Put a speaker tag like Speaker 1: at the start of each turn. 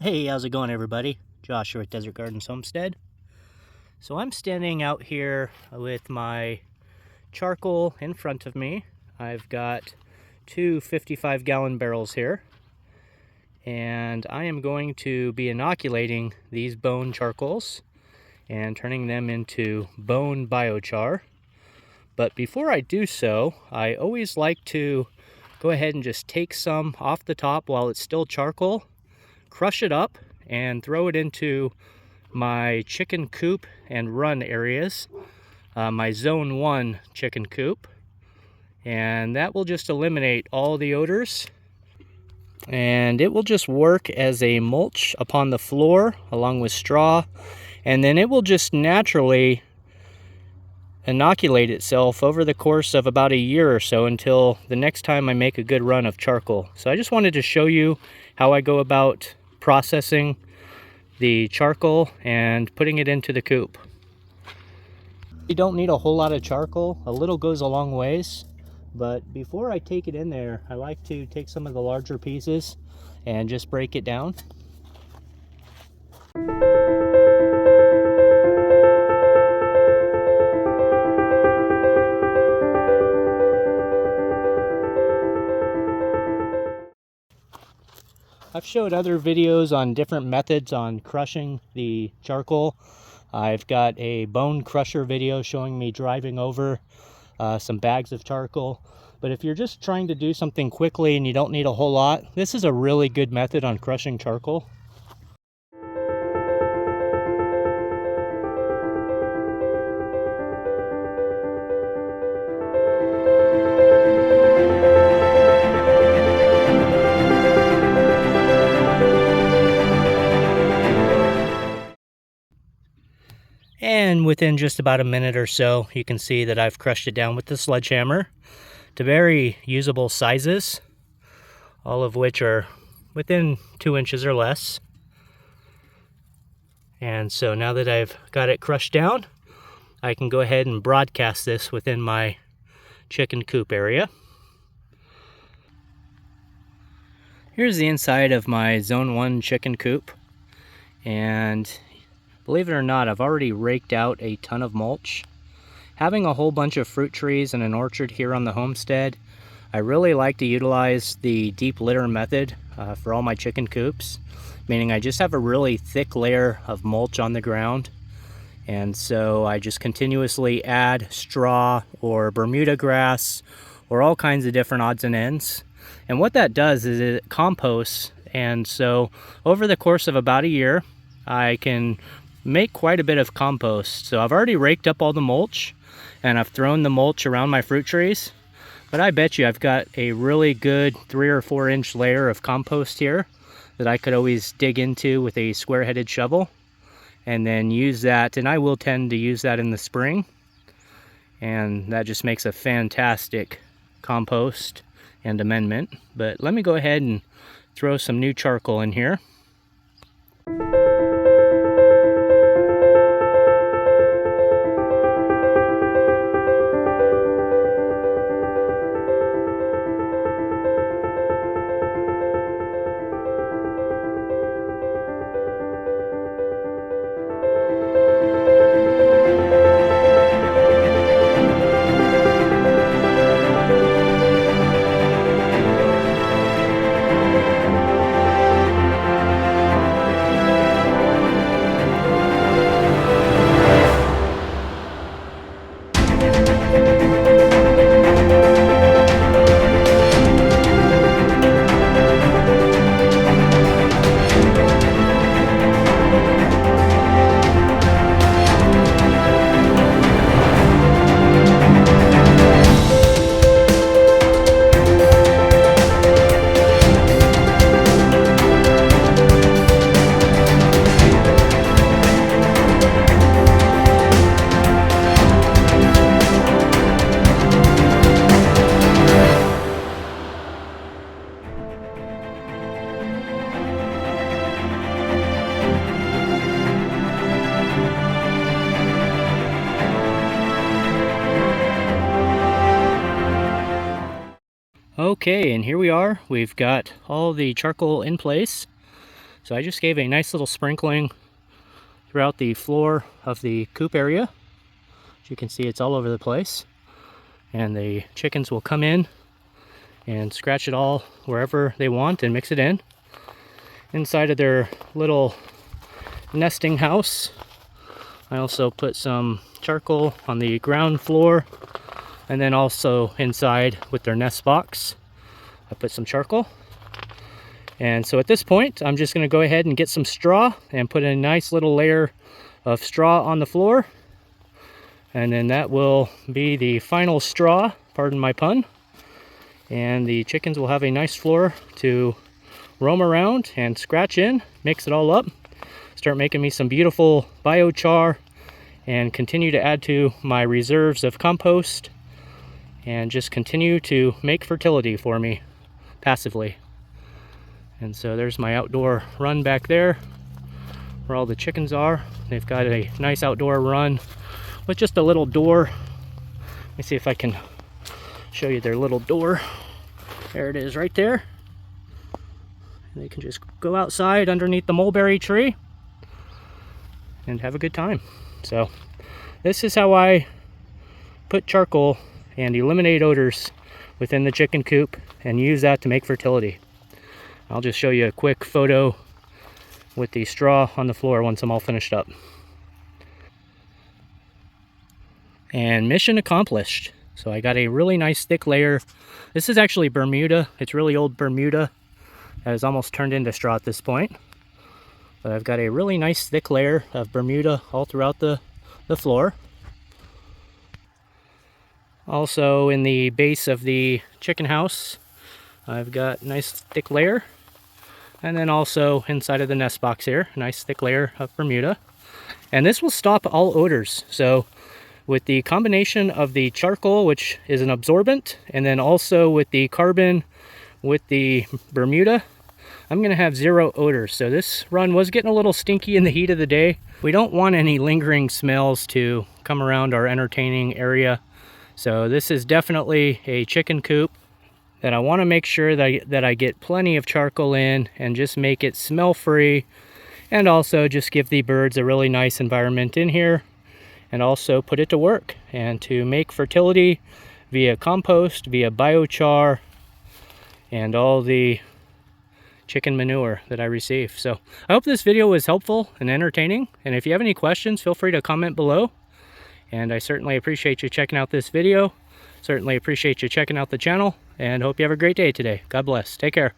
Speaker 1: Hey, how's it going, everybody? Josh here at Desert Gardens Homestead. So I'm standing out here with my charcoal in front of me. I've got two 55-gallon barrels here, and I am going to be inoculating these bone charcoals and turning them into bone biochar. But before I do so, I always like to go ahead and just take some off the top while it's still charcoal, crush it up, and throw it into my chicken coop and run areas, my zone 1 chicken coop, and that will just eliminate all the odors, and it will just work as a mulch upon the floor along with straw, and then it will just naturally inoculate itself over the course of about a year or so until the next time I make a good run of charcoal. So I just wanted to show you how I go about processing the charcoal and putting it into the coop. You don't need a whole lot of charcoal. A little goes a long ways, but before I take it in there, I like to take some of the larger pieces and just break it down. I've showed other videos on different methods on crushing the charcoal. I've got a bone crusher video showing me driving over some bags of charcoal. But if you're just trying to do something quickly and you don't need a whole lot, this is a really good method on crushing charcoal. And within just about a minute or so, you can see that I've crushed it down with the sledgehammer to very usable sizes, all of which are within 2 inches or less. And so now that I've got it crushed down, I can go ahead and broadcast this within my chicken coop area. Here's the inside of my Zone 1 chicken coop, and believe it or not, I've already raked out a ton of mulch. Having a whole bunch of fruit trees and an orchard here on the homestead, I really like to utilize the deep litter method for all my chicken coops, meaning I just have a really thick layer of mulch on the ground, and so I just continuously add straw or Bermuda grass or all kinds of different odds and ends. And what that does is it composts, and so over the course of about a year, I can make quite a bit of compost. So I've already raked up all the mulch and I've thrown the mulch around my fruit trees, but I bet you I've got a really good 3 or 4 inch layer of compost here that I could always dig into with a square-headed shovel and then use that. And I will tend to use that in the spring, and that just makes a fantastic compost and amendment. But let me go ahead and throw some new charcoal in here. Okay, and here we are. We've got all the charcoal in place. So I just gave a nice little sprinkling throughout the floor of the coop area. As you can see, it's all over the place. And the chickens will come in and scratch it all wherever they want and mix it in. Inside of their little nesting house, I also put some charcoal on the ground floor, and then also inside with their nest box, I put some charcoal. And so at this point, I'm just going to go ahead and get some straw and put a nice little layer of straw on the floor. And then that will be the final straw, pardon my pun. And the chickens will have a nice floor to roam around and scratch in, mix it all up, start making me some beautiful biochar, and continue to add to my reserves of compost, and just continue to make fertility for me passively. And so there's my outdoor run back there where all the chickens are. They've got a nice outdoor run with just a little door. Let me see if I can show you their little door. There it is right there. They can just go outside underneath the mulberry tree and have a good time. So this is how I put charcoal and eliminate odors within the chicken coop and use that to make fertility. I'll just show you a quick photo with the straw on the floor once I'm all finished up. And mission accomplished. So I got a really nice thick layer. This is actually Bermuda. It's really old Bermuda that has almost turned into straw at this point. But I've got a really nice thick layer of Bermuda all throughout the floor. Also in the base of the chicken house, I've got a nice thick layer. And then also inside of the nest box here, a nice thick layer of Bermuda. And this will stop all odors. So with the combination of the charcoal, which is an absorbent, and then also with the carbon with the Bermuda, I'm going to have zero odors. So this run was getting a little stinky in the heat of the day. We don't want any lingering smells to come around our entertaining area. So this is definitely a chicken coop that I want to make sure that I get plenty of charcoal in and just make it smell free, and also just give the birds a really nice environment in here, and also put it to work and to make fertility via compost, via biochar, and all the chicken manure that I receive. So I hope this video was helpful and entertaining, and if you have any questions, feel free to comment below. And I certainly appreciate you checking out this video. Certainly appreciate you checking out the channel, and hope you have a great day today. God bless. Take care.